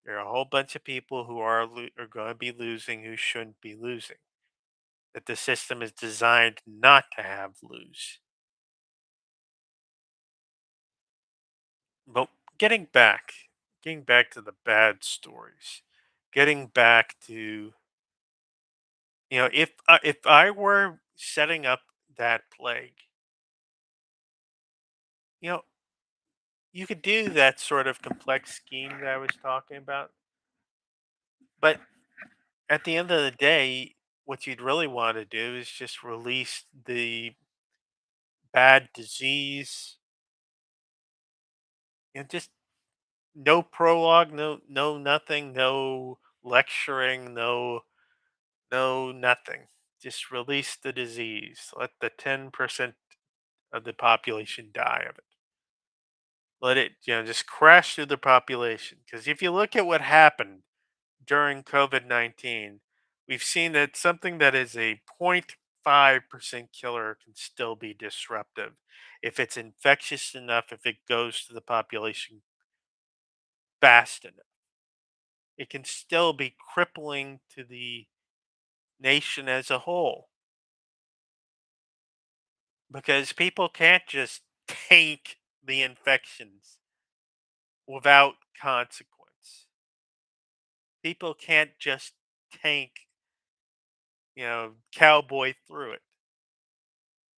there are a whole bunch of people who are going to be losing who shouldn't be losing. That the system is designed not to have lose. But getting back to the bad stories, getting back to if I were setting up that plague, you know, you could do that sort of complex scheme that I was talking about, but at the end of the day, what you'd really want to do is just release the bad disease, just no prologue, no nothing, no lecturing, no nothing. Just release the disease. Let the 10% of the population die of it. Let it, just crash through the population. Because if you look at what happened during COVID 19, we've seen that something that is a 0.5% killer can still be disruptive. If it's infectious enough, if it goes to the population fast enough, it can still be crippling to the nation as a whole because people can't just take the infections without consequence. People can't just tank, cowboy through it.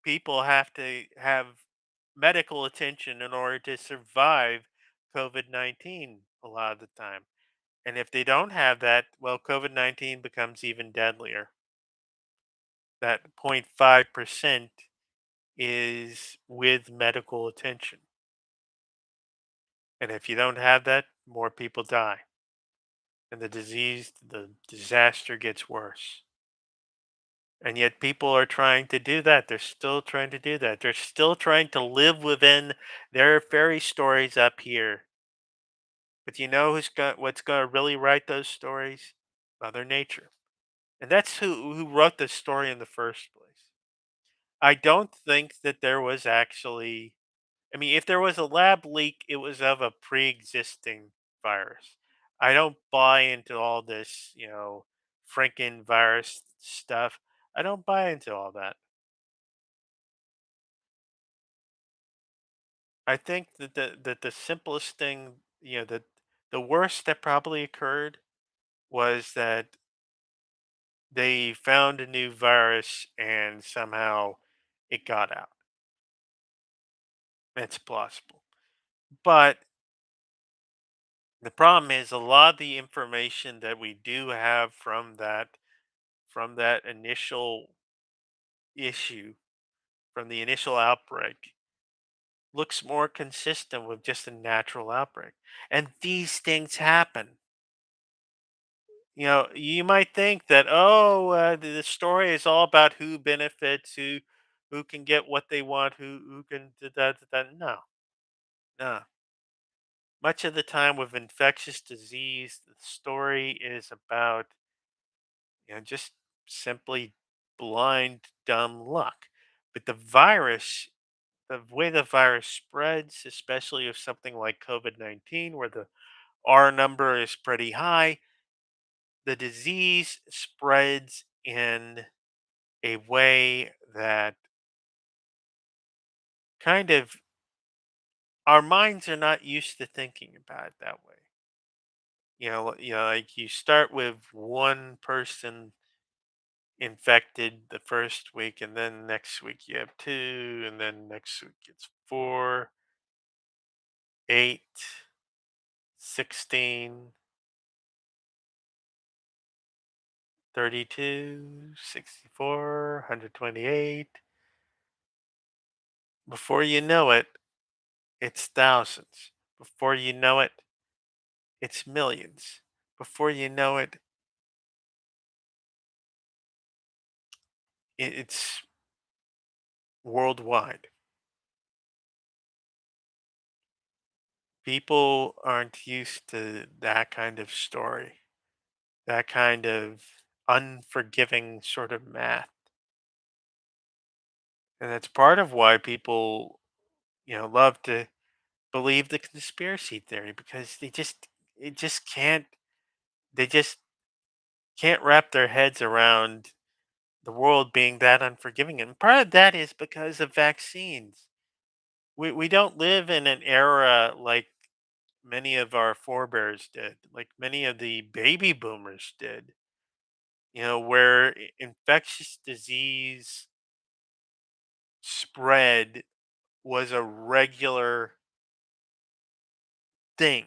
People have to have medical attention in order to survive COVID 19 a lot of the time. And if they don't have that, well, COVID 19 becomes even deadlier. That 0.5% is with medical attention. And if you don't have that, more people die. And the disaster gets worse. And yet people are trying to do that. They're still trying to do that. They're still trying to live within their fairy stories up here. But you know what's going to really write those stories? Mother Nature. And that's who wrote the story in the first place. I don't think that there was actually, I mean, if there was a lab leak, it was of a pre-existing virus. I don't buy into all this, Franken virus stuff. I don't buy into all that. I think that the simplest thing, that the worst that probably occurred was that they found a new virus and somehow it got out. It's plausible. But the problem is a lot of the information that we do have from that initial issue, from the initial outbreak, looks more consistent with just a natural outbreak. And these things happen. You might think that, oh, the story is all about who benefits, who can get what they want, who can do that, that. No, no. Much of the time with infectious disease, the story is about just simply blind, dumb luck. But the virus, the way the virus spreads, especially with something like COVID-19, where the R number is pretty high, the disease spreads in a way that kind of our minds are not used to thinking about it that way. Like you start with one person infected the first week, and then next week you have two, and then next week it's four, 8, 16, 32, 64, 128. Before you know it, it's thousands. Before you know it, it's millions. Before you know it, it's worldwide. People aren't used to that kind of story, that kind of unforgiving sort of math. And that's part of why people, love to believe the conspiracy theory because it just can't they just can't wrap their heads around the world being that unforgiving. And part of that is because of vaccines. We don't live in an era like many of our forebears did, like many of the baby boomers did, where infectious disease spread was a regular thing.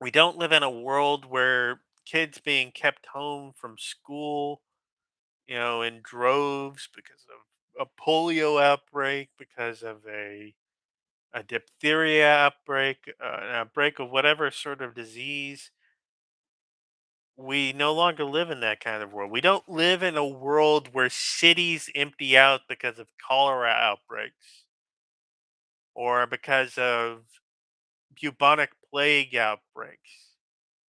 We don't live in a world where kids being kept home from school, in droves because of a polio outbreak, because of a diphtheria outbreak, an outbreak of whatever sort of disease. We no longer live in that kind of world. We don't live in a world where cities empty out because of cholera outbreaks or because of bubonic plague outbreaks.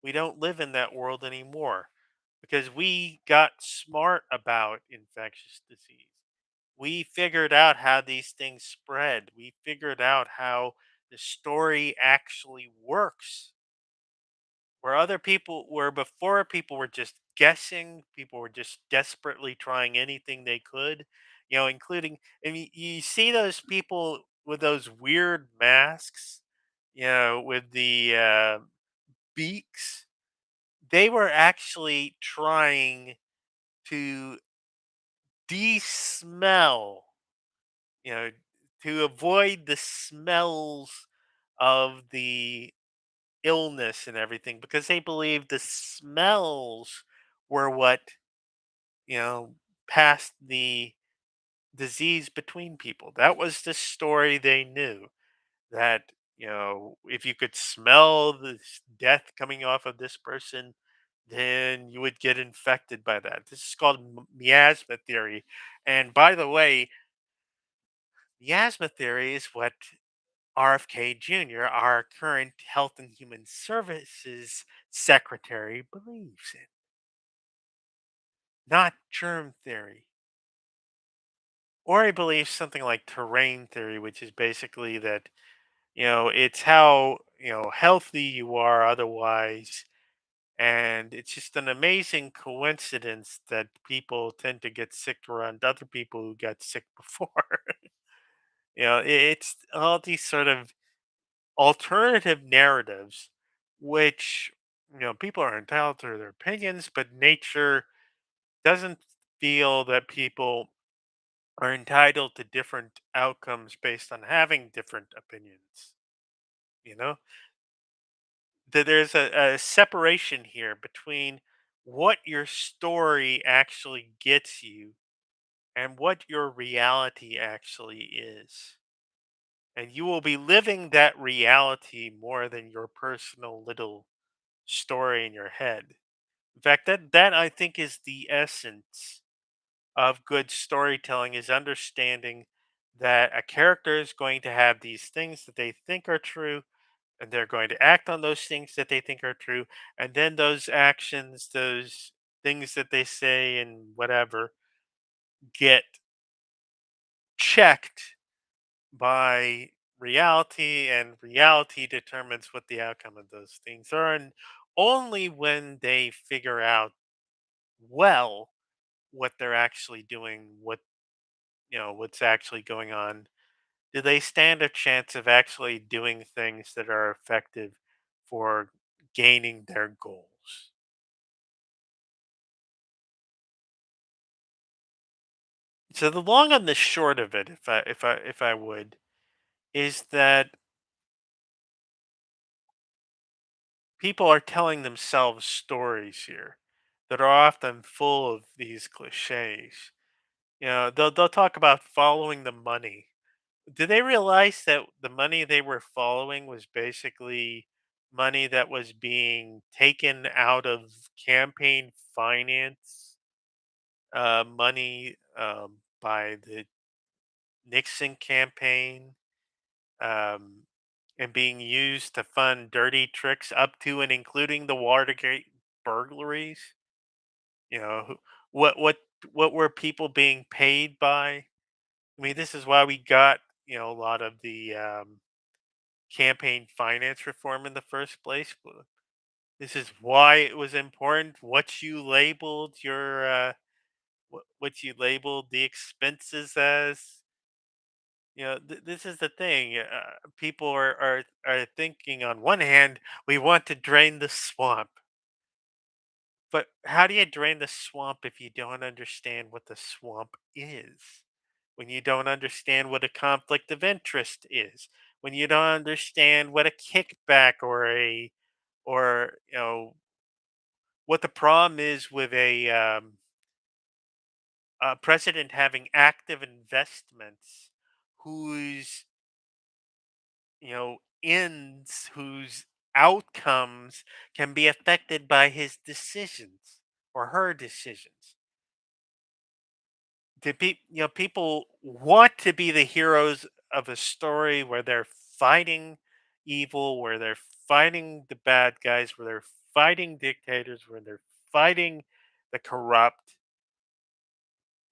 We don't live in that world anymore because we got smart about infectious disease. We figured out how these things spread. We figured out how the story actually works. Where before people were just guessing, people were just desperately trying anything they could, including, I mean, you see those people with those weird masks, with the beaks. They were actually trying to de-smell, you know, to avoid the smells of the illness and everything because they believed the smells were what, you know, passed the disease between people. That was the story they knew that, if you could smell the death coming off of this person, then you would get infected by that. This is called miasma theory. And by the way, miasma theory is what RFK Jr., our current Health and Human Services Secretary, believes in, not germ theory. Or he believes something like terrain theory, which is basically that, it's how, healthy you are otherwise. And it's just an amazing coincidence that people tend to get sick around other people who got sick before. It's all these sort of alternative narratives, which, people are entitled to their opinions, but nature doesn't feel that people are entitled to different outcomes based on having different opinions. You know, there's a separation here between what your story actually gets you and what your reality actually is. And you will be living that reality more than your personal little story in your head. In fact, that I think is the essence of good storytelling is understanding that a character is going to have these things that they think are true, and they're going to act on those things that they think are true, and then those actions, those things that they say and whatever, get checked by reality, and reality determines what the outcome of those things are. And only when they figure out well what they're actually doing, what's actually going on, do they stand a chance of actually doing things that are effective for gaining their goals. So the long and the short of it, if I would, is that people are telling themselves stories here that are often full of these cliches. They'll talk about following the money. Do they realize that the money they were following was basically money that was being taken out of campaign finance, money by the Nixon campaign, um, and being used to fund dirty tricks up to and including the Watergate burglaries? You know, what what were people being paid by? I mean, this is why we got a lot of the campaign finance reform in the first place. This is why it was important what you labeled your what you labeled the expenses as. This is the thing. People are thinking on one hand, we want to drain the swamp, but how do you drain the swamp if you don't understand what the swamp is? When you don't understand what a conflict of interest is, when you don't understand what a kickback or what the problem is with a president having active investments whose ends, whose outcomes can be affected by his decisions or her decisions. People want to be the heroes of a story where they're fighting evil, where they're fighting the bad guys, where they're fighting dictators, where they're fighting the corrupt.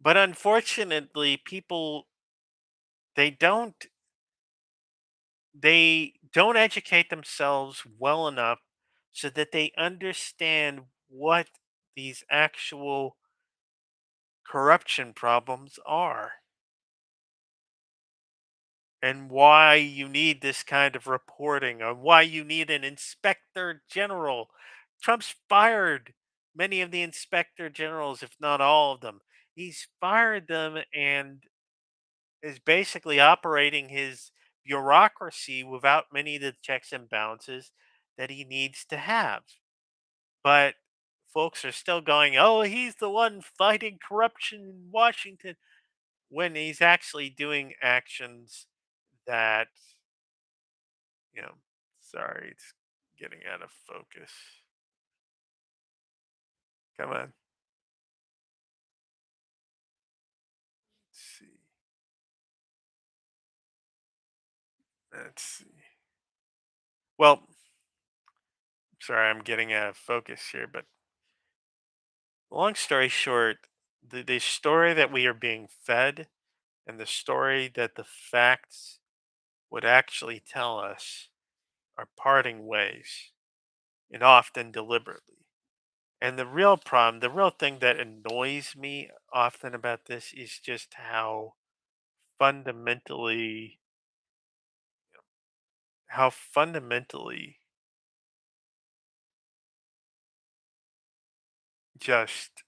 But unfortunately, people they don't they don't educate themselves well enough so that they understand what these actual corruption problems are and why you need this kind of reporting, or why you need an inspector general. Trump's fired many of the inspector generals, if not all of them. He's fired them and is basically operating his bureaucracy without many of the checks and balances that he needs to have. But folks are still going, oh, he's the one fighting corruption in Washington, when he's actually doing actions that, you know, sorry, it's getting out of focus. Come on. Let's see. Let's see. Well, sorry, I'm getting out of focus here, but long story short, the story that we are being fed and the story that the facts would actually tell us are parting ways, and often deliberately. And the real problem, the real thing that annoys me often about this is just fundamentally, how fundamentally just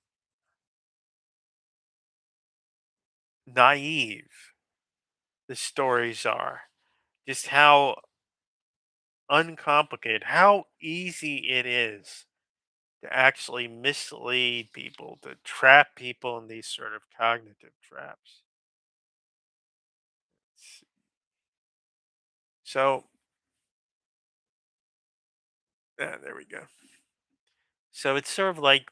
naive the stories are. Just how uncomplicated, how easy it is to actually mislead people, to trap people in these sort of cognitive traps. So, there we go. So it's sort of like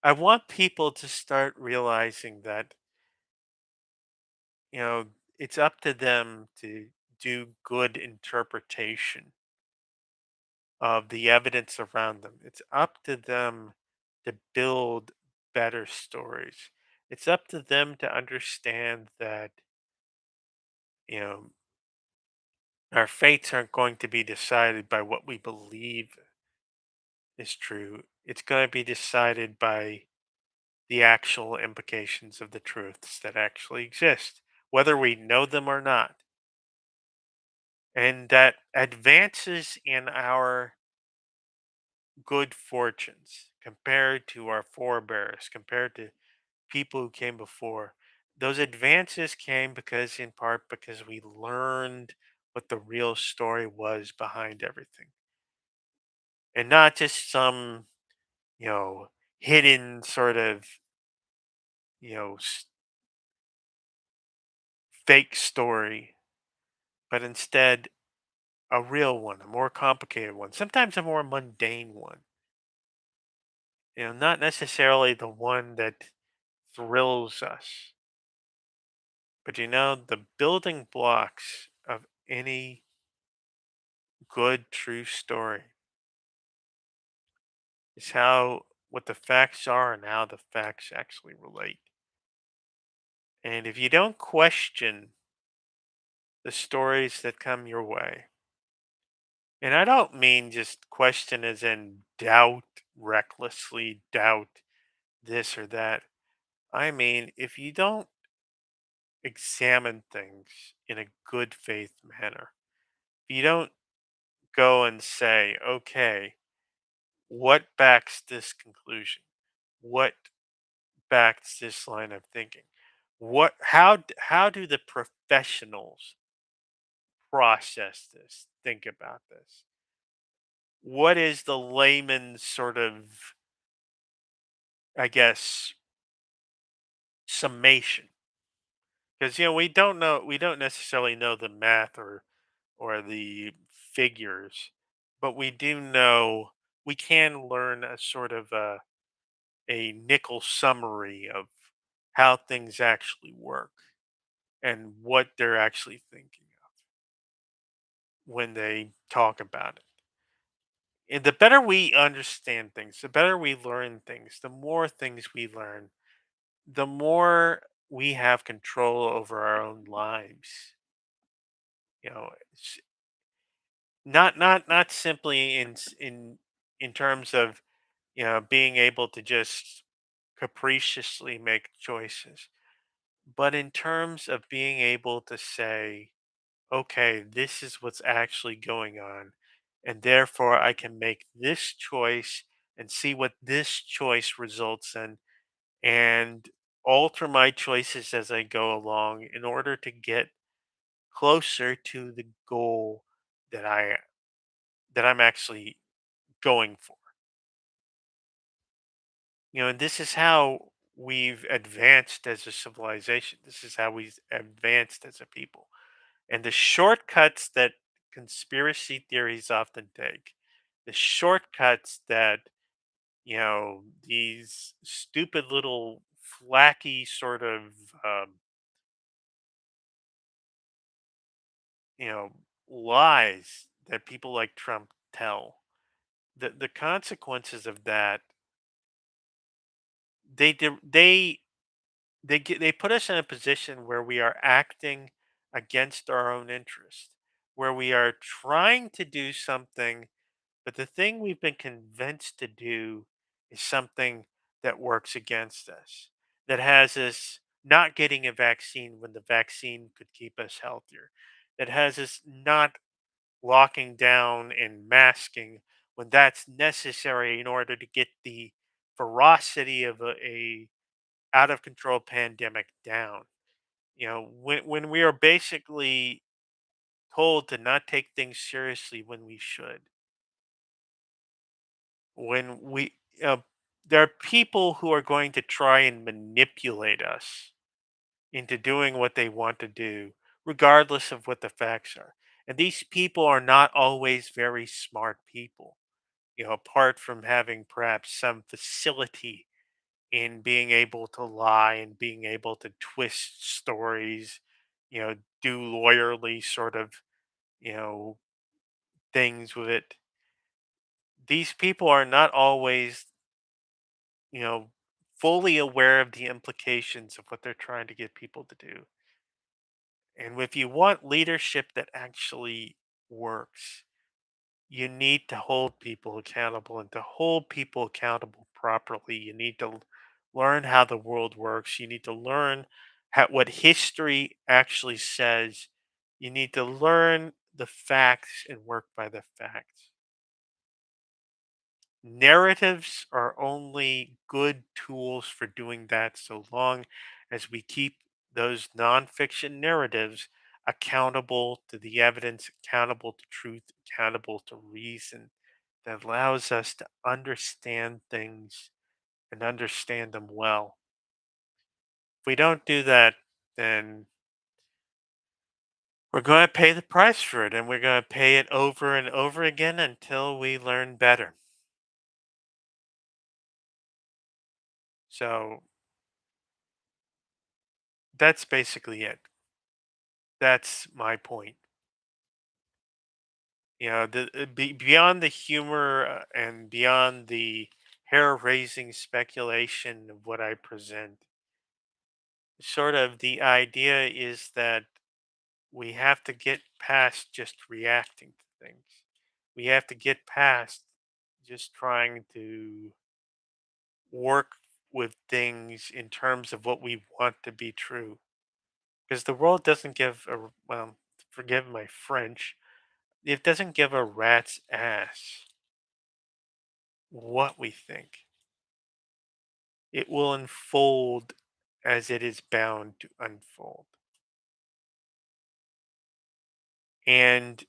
I want people to start realizing that, you know, it's up to them to do good interpretation of the evidence around them. It's up to them to build better stories. It's up to them to understand that, you know, our fates aren't going to be decided by what we believe is true. It's going to be decided by the actual implications of the truths that actually exist, whether we know them or not. And that advances in our good fortunes compared to our forebears, compared to people who came before. Those advances came because, in part, because we learned what the real story was behind everything, and not just some, you know, hidden sort of, you know, fake story, but instead a real one, a more complicated one, sometimes a more mundane one. You know, not necessarily the one that thrills us, but the building blocks of any good, true story is how what the facts are and how the facts actually relate. And if you don't question the stories that come your way, and I don't mean just question as in doubt, recklessly doubt this or that. I mean, if you don't examine things in a good faith manner, if you don't go and say, okay, what backs this conclusion? What backs this line of thinking? How do the professionals process this? Think about this. What is the layman's sort of, I guess, summation? Because we don't necessarily know the math or the figures, but we do know we can learn a sort of a nickel summary of how things actually work and what they're actually thinking of when they talk about it. And the better we understand things, the better we learn things, the more things we learn, the more we have control over our own lives. You know, not simply in terms of being able to just capriciously make choices, but in terms of being able to say, okay, this is what's actually going on, and therefore I can make this choice and see what this choice results in, and alter my choices as I go along in order to get closer to the goal that I'm actually going for. And this is how we've advanced as a civilization. This is how we've advanced as a people. And the shortcuts that conspiracy theories often take, the shortcuts that, these stupid little flaky sort of, um, you know, lies that people like Trump tell, the consequences of that, they do- they put us in a position where we are acting against our own interest, where we are trying to do something, but the thing we've been convinced to do is something that works against us, that has us not getting a vaccine when the vaccine could keep us healthier, that has us not locking down and masking when that's necessary in order to get the ferocity of a out of control pandemic down. When we are basically told to not take things seriously when we should, when we there are people who are going to try and manipulate us into doing what they want to do, regardless of what the facts are. And these people are not always very smart people, apart from having perhaps some facility in being able to lie and being able to twist stories, do lawyerly sort of, you know, things with it. These people are not always, you know, fully aware of the implications of what they're trying to get people to do. And if you want leadership that actually works, you need to hold people accountable. And to hold people accountable properly, you need to learn how the world works. You need to learn what history actually says. You need to learn the facts and work by the facts. Narratives are only good tools for doing that so long as we keep those nonfiction narratives accountable to the evidence, accountable to truth, accountable to reason that allows us to understand things and understand them well. If we don't do that, then we're going to pay the price for it, and we're going to pay it over and over again until we learn better. So that's basically it. That's my point. Beyond the humor and beyond the hair-raising speculation of what I present, sort of the idea is that we have to get past just reacting to things. We have to get past just trying to work with things in terms of what we want to be true. Because the world doesn't give a, well, forgive my French, it doesn't give a rat's ass what we think. It will unfold as it is bound to unfold. And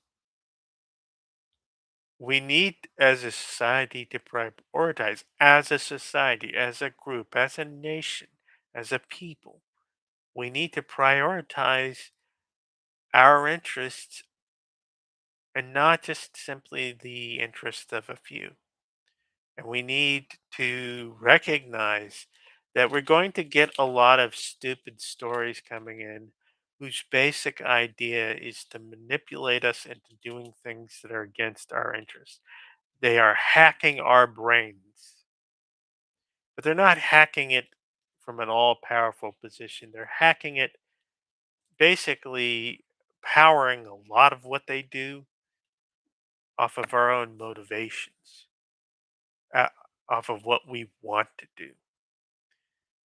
we need, as a society, to prioritize, as a society, as a group, as a nation, as a people. We need to prioritize our interests and not just simply the interests of a few. And we need to recognize that we're going to get a lot of stupid stories coming in whose basic idea is to manipulate us into doing things that are against our interests. They are hacking our brains, but they're not hacking it from an all powerful position. They're hacking it basically powering a lot of what they do off of our own motivations, uh, off of what we want to do.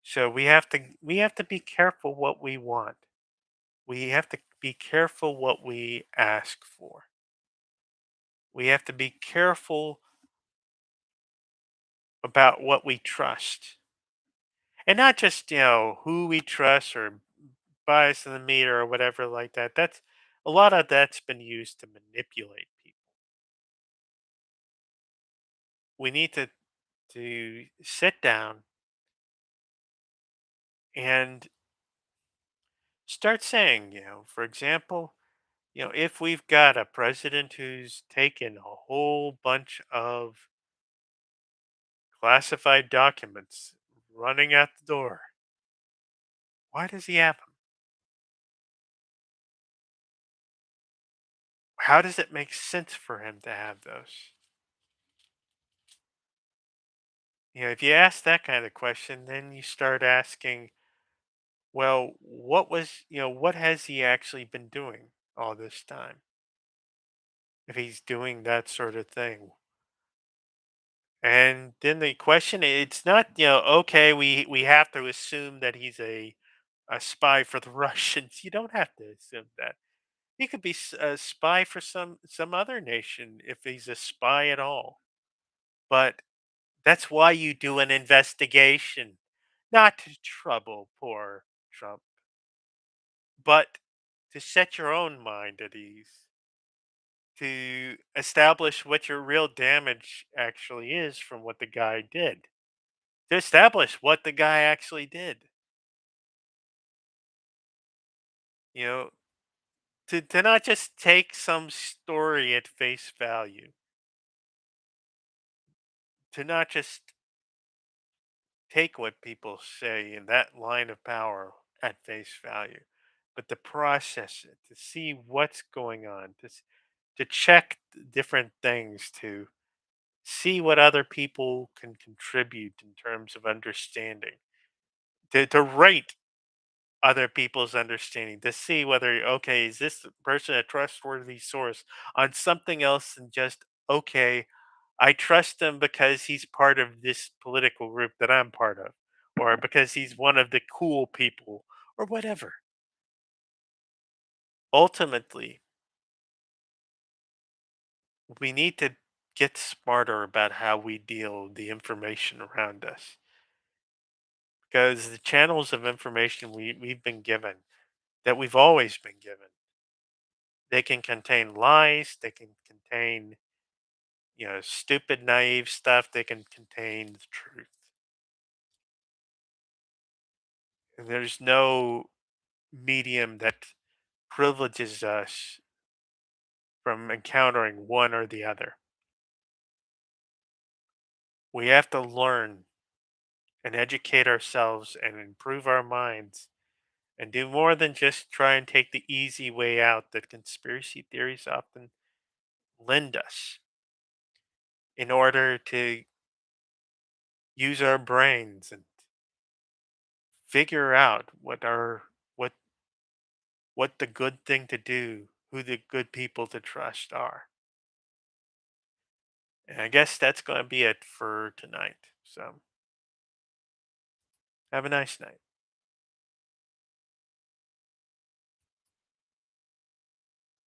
So we have to be careful what we want. We have to be careful what we ask for. We have to be careful about what we trust. And not just, who we trust or bias in the meter or whatever like that. That's a lot of that's been used to manipulate people. We need to sit down and start saying, for example, if we've got a president who's taken a whole bunch of classified documents running out the door, why does he have them? How does it make sense for him to have those? If you ask that kind of question, then you start asking, well, what has he actually been doing all this time? If he's doing that sort of thing. And then the question, it's not, okay, we have to assume that he's a spy for the Russians. You don't have to assume that. He could be a spy for some other nation if he's a spy at all. But that's why you do an investigation, not to trouble poor Trump, but to set your own mind at ease, to establish what your real damage actually is from what the guy did, to establish what the guy actually did. You know, to not just take some story at face value, to not just take what people say in that line of power at face value, but to process it, to see what's going on, to check different things, to see what other people can contribute in terms of understanding, to rate other people's understanding, to see whether, okay, is this person a trustworthy source on something else than just, okay, I trust him because he's part of this political group that I'm part of, or because he's one of the cool people, or whatever. Ultimately, we need to get smarter about how we deal with the information around us, because the channels of information we've been given, that we've always been given, they can contain lies, they can contain, stupid, naive stuff, they can contain the truth. And there's no medium that privileges us from encountering one or the other. We have to learn and educate ourselves and improve our minds and do more than just try and take the easy way out that conspiracy theories often lend us, in order to use our brains and figure out what what the good thing to do, who the good people to trust are. And I guess that's going to be it for tonight. So have a nice night.